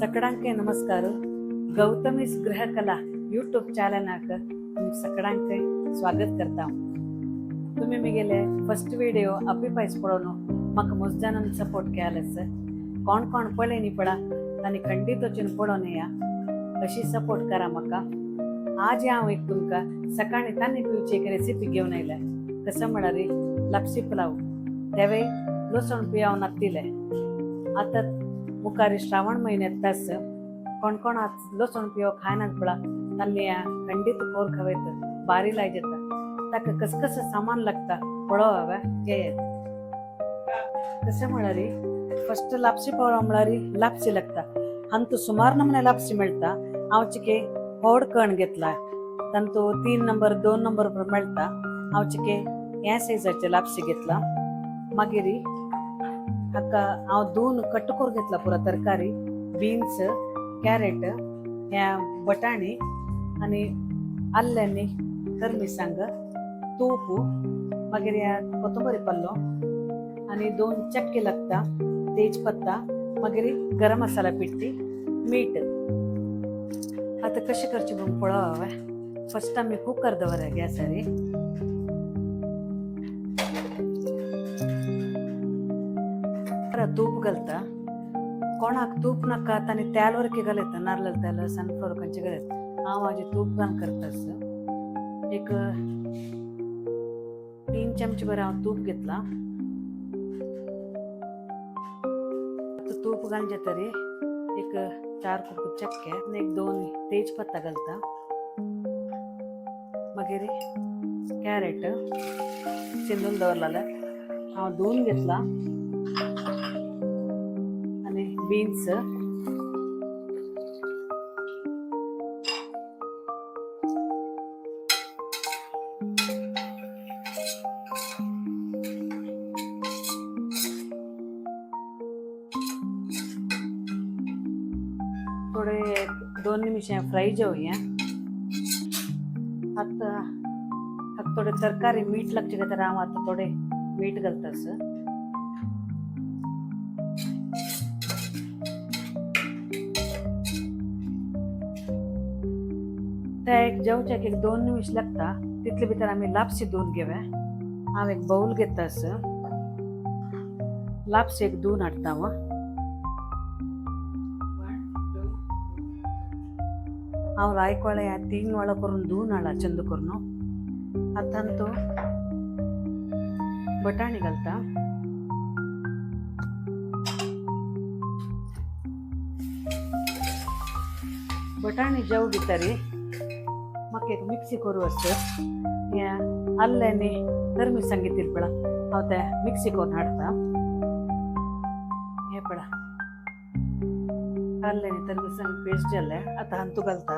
सगळ्यांके नमस्कार. गौतमीस गृहकला यूट्यूब चॅनलाक तुमचं सगळ्यांके स्वागत करता. तुम्ही मी गेले फर्स्ट व्हिडिओ अपी पायस पळोवन म्हाका मुजदानान सपोर्ट केलास. कोण कोण पळय न्ही पळा तांणी खंडीत वचून पळोवन या अशी सपोर्ट करा म्हाका. आज हांव एक तुमकां सकाळी तान्नी पिवची एक रेसिपी घेवन आयल्या. कसं म्हळ्यार लापसी पुलाव तेवे लसूण पियाव नातिले. आता मुखारी श्रावण म्हयन्यात तास कोण कोण आज लसूण पियो खायनात पळा तांणी खंडीत कोर खवेत बारी लाय जाता. ताका कसं सामान लागता पळोव हांवे घेयात. कशें म्हळ्यार फस्ट लापसी पळोवंक म्हळ्यार लापसी लागता. हांतू सुमार नमुने लापसी मेळटा. हांव चिके व्हड कण घेतला. तांतू 3 नंबर 2 नंबर मेळटा. हांव चिके ह्या सायजाचे लापसी घेतला. मागीर हाका हांव धुवन कट करून घेतला पुरा तरकारी, बीन्स, कॅरेट, ह्या बटाणी आनी आल्ल्यानी तर मिरसांग, तूप, मागीर ह्या कोथंबरी पल्लो आनी 2 चक्के लागता, तेजपत्ता, मागीर गरम मसाला पिट्टी, मीठ. आता कशें करचें म्हणून पळोव हांवें. फर्स्ट आमी कुकर दवरया गॅसार. तूप घालता. कोणाक तूप नाका तांणी तेल वरके घालता. नारळ तेल, सनफ्लॉवर खंयचे घालता. हांव म्हाजे तूप घालून करतास. एक 3 चमचे भर हांव तूप घेतला. तूप घालचे तरी एक 4 कुक चक्के आनी एक 2 तेजपत्ता घालता. मागीर कॅरेट शिंदून दवरलेले हांव धुवन घेतला. आनी बीन्स, थोडे 2 निमिष फ्राय जावया. आता थोडे तरकारी मीठ लागचे का तर हांव आता थोडे मीठ घालतास. त्या एक जेवच्याक एक 2 निमिष लागता. तितले भितर आमी लापसी धुवन घेवया. हांव एक बाऊल घेतास. लापसी एक धुवन हाडटा हांव. हांव रायक वळे 3 वळा करून धुवन हाडला चंद करून. आता तो बटाणी घालता. बटाणी जेवली तरी म्हाका एक मिक्सी करूं आसता. ह्या आल्ल्यानी तर मिरसांग घेतली पळा हांव त्या मिक्सी करून हाडटा. हे पळा आल्ल्यानी तर मिरसांग पेस्ट जाल्या. आता हांतू घालता.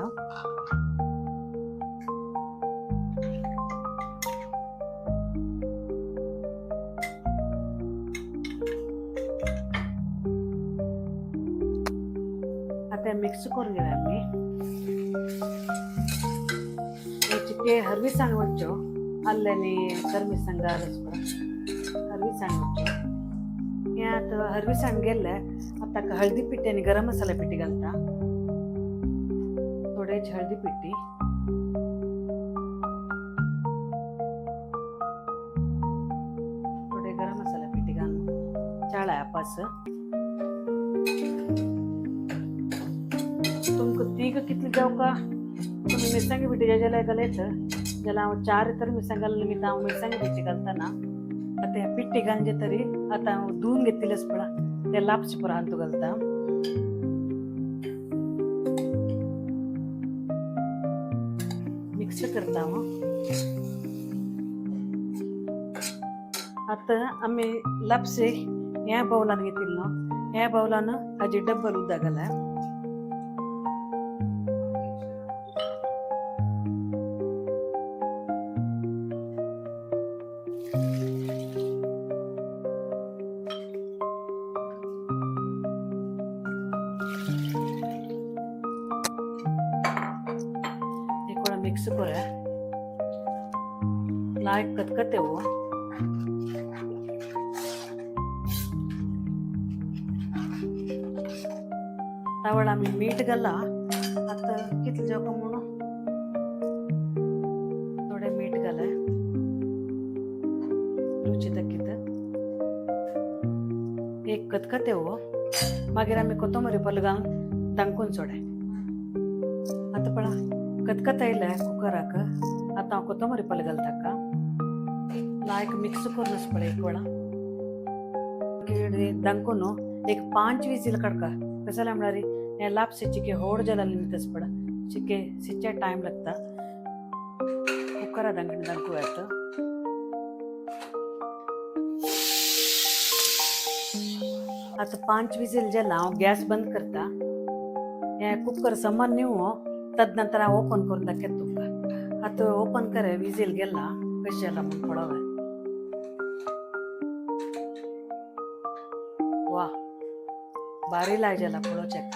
आता मिक्स करून घेऊया आम्ही. चिके हरवी सांगवच्चो अल्ल्यानी कर्मी सांगारच हरवी सांगवच्चो. यात हरवी सांग गेले. आता हळदी पिट्टी आणि गरम मसाला पिट्टी घालता. थोडेच हळदी पिट्टी, थोडे गरम मसाला पिट्टी घालून चाळा पास. तुमकां तीग कितली जावका तुम्ही मिरसांगी पिट्टी जाल्यार घालयत जाल्यार हांव 4 तर मिरसांग घालून निमित्त हांव मिरसांगी पिट्टी घालतना. आता ह्या पिट्टी घालचे तरी आता हांव धुवन घेतलेलेच पळा ते लापसी पुरा हांतू घालता. मिक्स करता हांव. आता आमी लापसी ह्या बाउलान घेतली न्हू. ह्या बाउलान हाजी डब्बल उदक घाला. मिक्स करूया. लायक कतकतेವು तावळ आम्ही मीठ घाला आता कितलं जेवका म्हणून थोडे मीठ घालाय रुची तक्कीत एक खतखते हो मागीर आमी कोथंबरी पल्ल घालून दांकून सोडाय आता पळा खतखत आयल्या कुकराक आता हांव कोथंबरी पल्ल घालता लायक मिक्स करूनच पळय एक वेळा दांकून एक 5 विजील काडका कसं जाल्यार म्हळ्यार हें लापसे चिके होड जाला नितच पडा चिके सिचे टायम लागता कुकरा दांकू येता आता 5 विजील जाला हांव गॅस बंद करता हें कुकर समान न्यू तदनंतर हांव ओपन करून दाखयता तुमकां आता ओपन करे विजील गेला कशें जाला म्हूण पळोवया वा बारी लाय जाला पळो चेक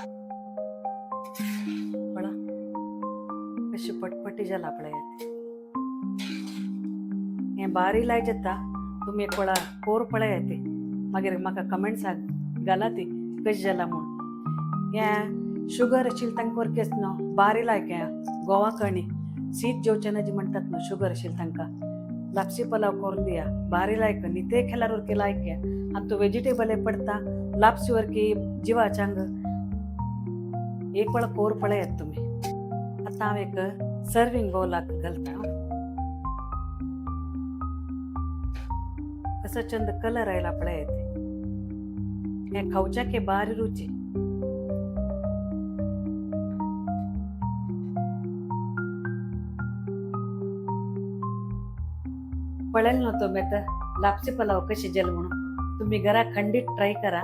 पळा कशी पटपटी जाला पळय हें बारी लाय जाता तुमी एक वेळा कोर पळय येते मागीर म्हाका कमेंट्साक घाला ती कशी जाला म्हूण हें शुगर आशिल्ली तांकां वरकेच न्हू बारी लायक हें गोवा कणी शीत जेवचें ना जी म्हणटात न्हू शुगर आशिल्ली तांकां लापसी पलाव करून दिया बारी लायक न्हिते खेल्यार उरके लायक घे आनी तो वेजिटेबल पडता लापसी वरकी जिवा चांग एक वेळा कोर पळयात तुमी आता हांव एक सर्विंग बाउलाक घालता कसो चंद कलर आयला पळयात हें खावच्याक बारी रुची पळयलें न्हू तुमी आतां लापसी पलाव कशी जेल म्हणून तुम्ही घरा खंडीत ट्राय करा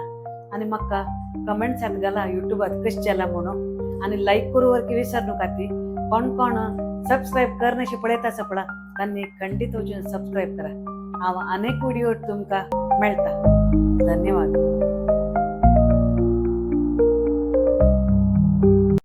आणि म्हाका कमेंट्सात घाला युट्यूबात कशी जाला म्हणून आणि लाईक करू वरकी विसरू नका ती कोण कोण सबस्क्राईब करण्याशी पळयता आसा पळा त्यांनी खंडीत वचून सबस्क्राईब करा हांव अनेक व्हिडिओ तुमकां मेळटा धन्यवाद